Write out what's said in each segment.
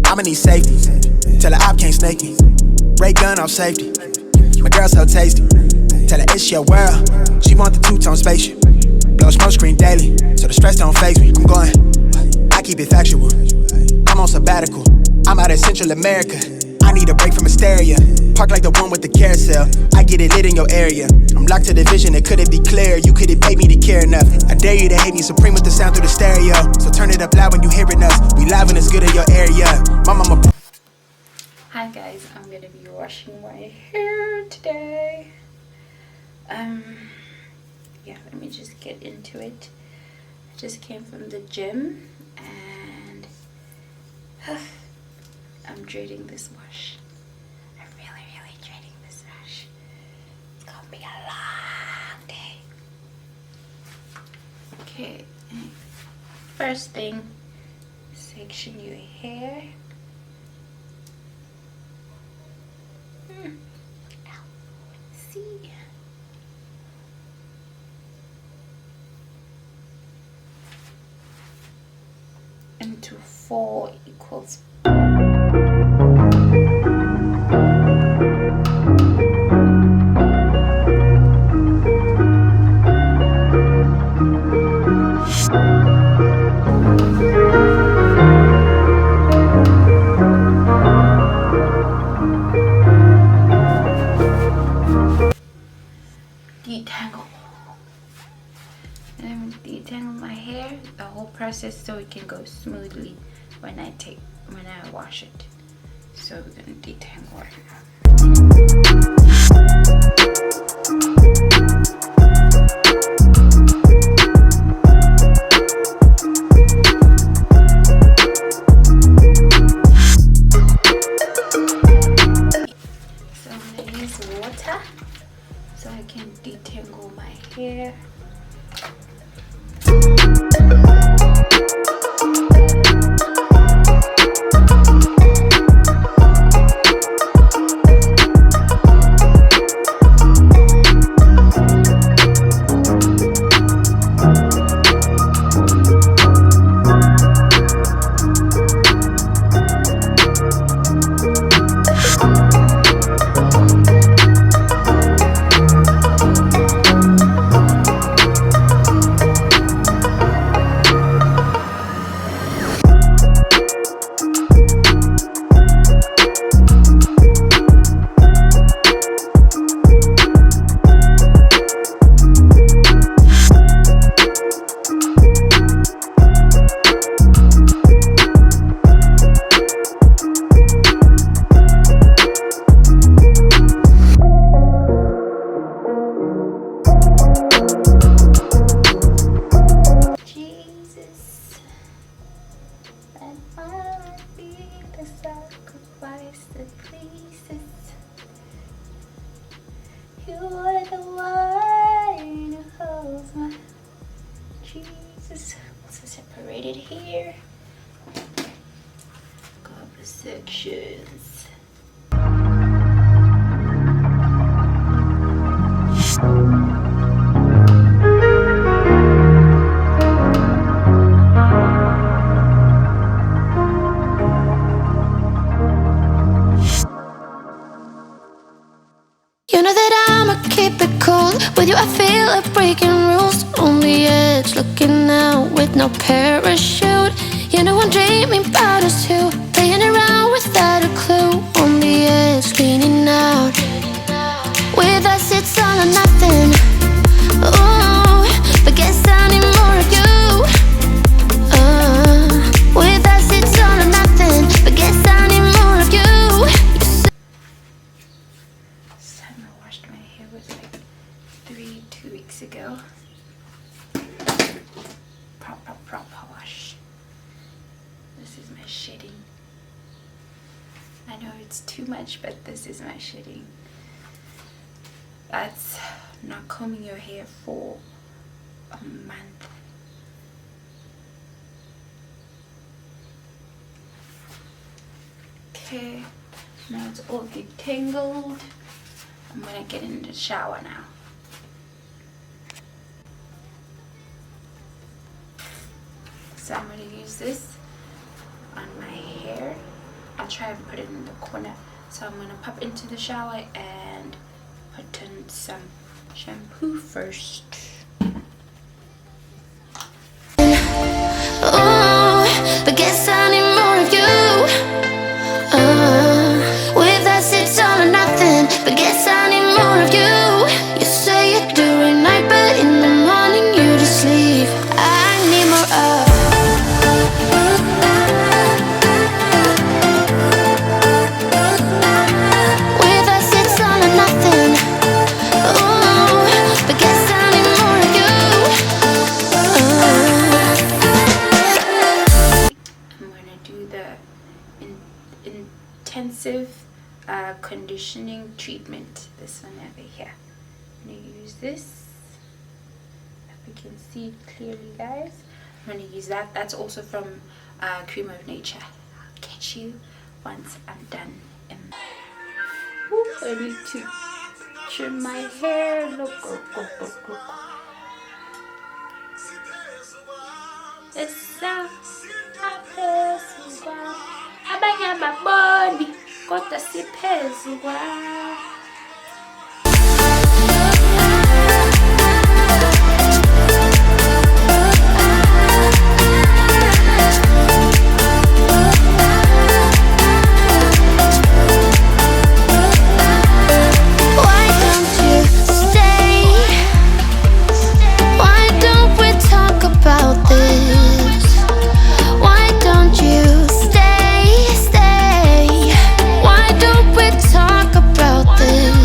I'ma need safety. Tell her op can't snake me. Ray gun off safety. My girl so tasty. Tell her it's your world. She want the two-tone spaceship. Blow smoke screen daily, so the stress don't faze me. I'm going, I keep it factual. I'm on sabbatical. I'm out in Central America. I need a break from hysteria. Park like the one with the carousel. I get it lit in your area. I'm locked to the vision, it couldn't be clear. You couldn't pay me to care enough. I dare you to hate me supreme with the sound through the stereo. So turn it up loud when you hearing us. We live when it's good in your area. My mama. Hi guys, I'm gonna be washing my hair today. Yeah, let me just get into it. I just came from the gym and I'm dreading this wash. I'm really dreading this wash. It's gonna be a long day. Okay, first thing, section your hair. See. Into 4 equals. Detangle. And I'm going to detangle my hair, the whole process, so it can go smoothly when I wash it. So we're going to detangle right now. So I'm going to use water so I can detangle my hair. You are the one who holds my Jesus. So separated here. Couple sections. You know that I'ma keep it cool. With you I feel like breaking rules. On the edge, looking out with no parachute. You know I'm dreaming about us two, playing around without a clue. On the edge, leaning out. With us it's all or nothing. Ooh, but guess I need more of you. With us it's all or nothing, but guess I need more of you. My hair was like 2 weeks ago. Proper wash. This is my shedding. I know it's too much, but this is my shedding. That's not combing your hair for a month. Okay, now it's all detangled. I'm gonna get in the shower now. So I'm gonna use this on my hair try and put it in the corner. So I'm gonna pop into the shower and put in some shampoo first. But guess I need more of you. With us it's all or nothing. But guess I need more of you. You say you're doing night, but in the morning you just leave. I need more of. With us it's all or nothing. But guess I need more of you. I'm gonna do the intensive conditioning treatment. This one over here. I'm gonna use this. If you can see clearly, guys, I'm gonna use that. That's also from Creme of Nature. I'll catch you once I'm done. I need to trim my hair. Look. Essa aphezukwa abanye ababoni kodwa siphezukwa. Why don't you stay? Why don't we talk about this? Why don't you stay? Why don't we talk about this?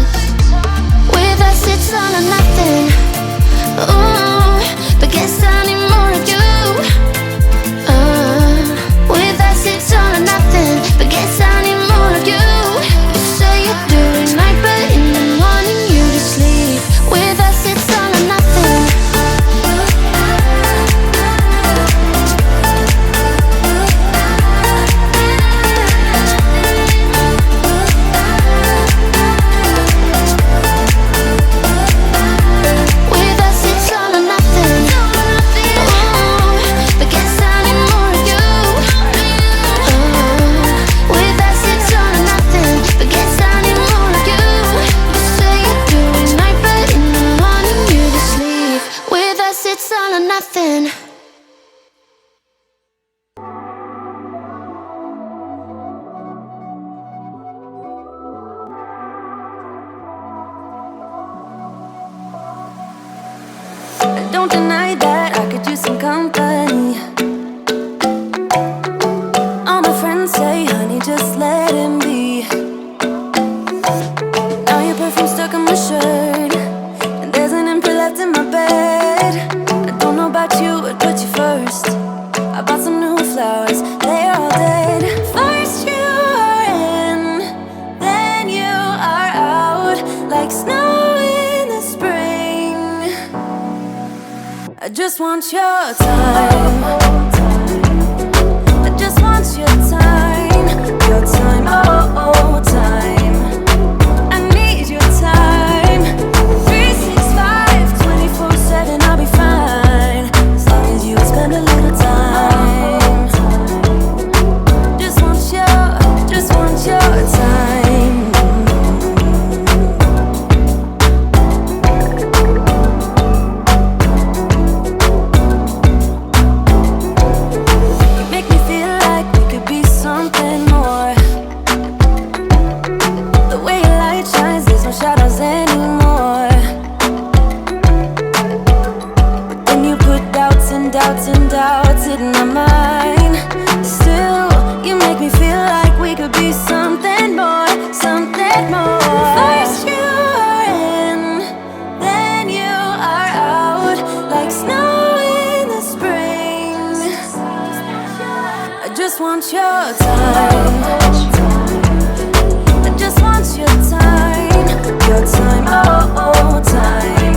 With us it's all or nothing. Ooh, but guess I need more of you. With us it's all or nothing. But guess I need more of you. You say you're doing night, but in the morning you just leave. With us it's all or nothing. With us it's all or nothing. Ooh, but guess I need more of you. With us it's all or nothing. But guess I need more of you. You say you're doing night, but in the morning you just leave. With us it's all or nothing. Don't deny that I could use some company. All my friends say, honey, just let him be. Now your perfume stuck on my shirt, and there's an empty left in my bed. I don't know about you, I'd put you first. I bought some new flowers, they're all dead. First you are in, then you are out, like snow in the spring. I just want your time. I just want your time. Your time, oh, time. I need your time. 365, 24/7, I'll be fine. As long as you spend a little time. Just want your time. You make me feel like we could be something more. The way your light shines, there's no shadows anymore. But then you put doubts and doubts and doubts in my mind. Still, you make me feel like we could be something more, something more. First you are in, then you are out, like snow in the spring. I just want your time. I just want your time. Your time, oh, time.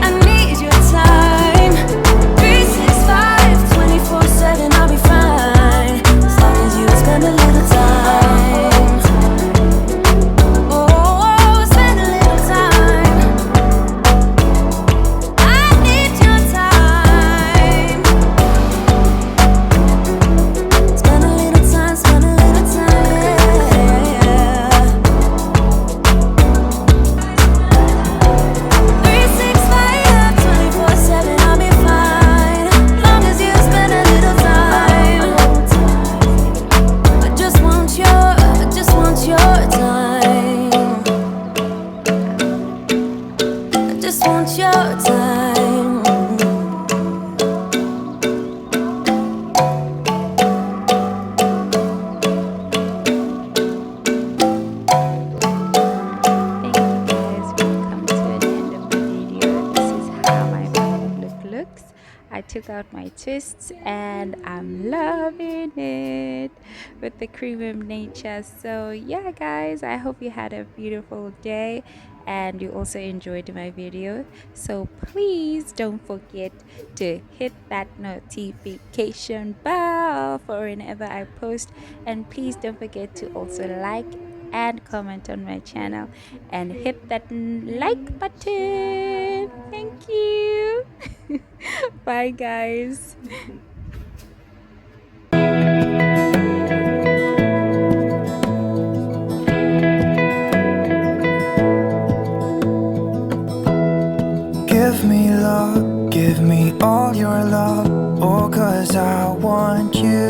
I need your time. 365, 24/7, I'll be fine. As long as you spend a little time. Oh, spend a little time. I need your time. Spend a little time, spend a little time. took out my twists and I'm loving it with the cream of nature. So yeah guys, I hope you had a beautiful day and you also enjoyed my video. So please don't forget to hit that notification bell for whenever I post, and please don't forget to also like and comment on my channel and hit that like button. Thank you. Bye guys. Give me love, give me all your love, oh, 'cause I want you.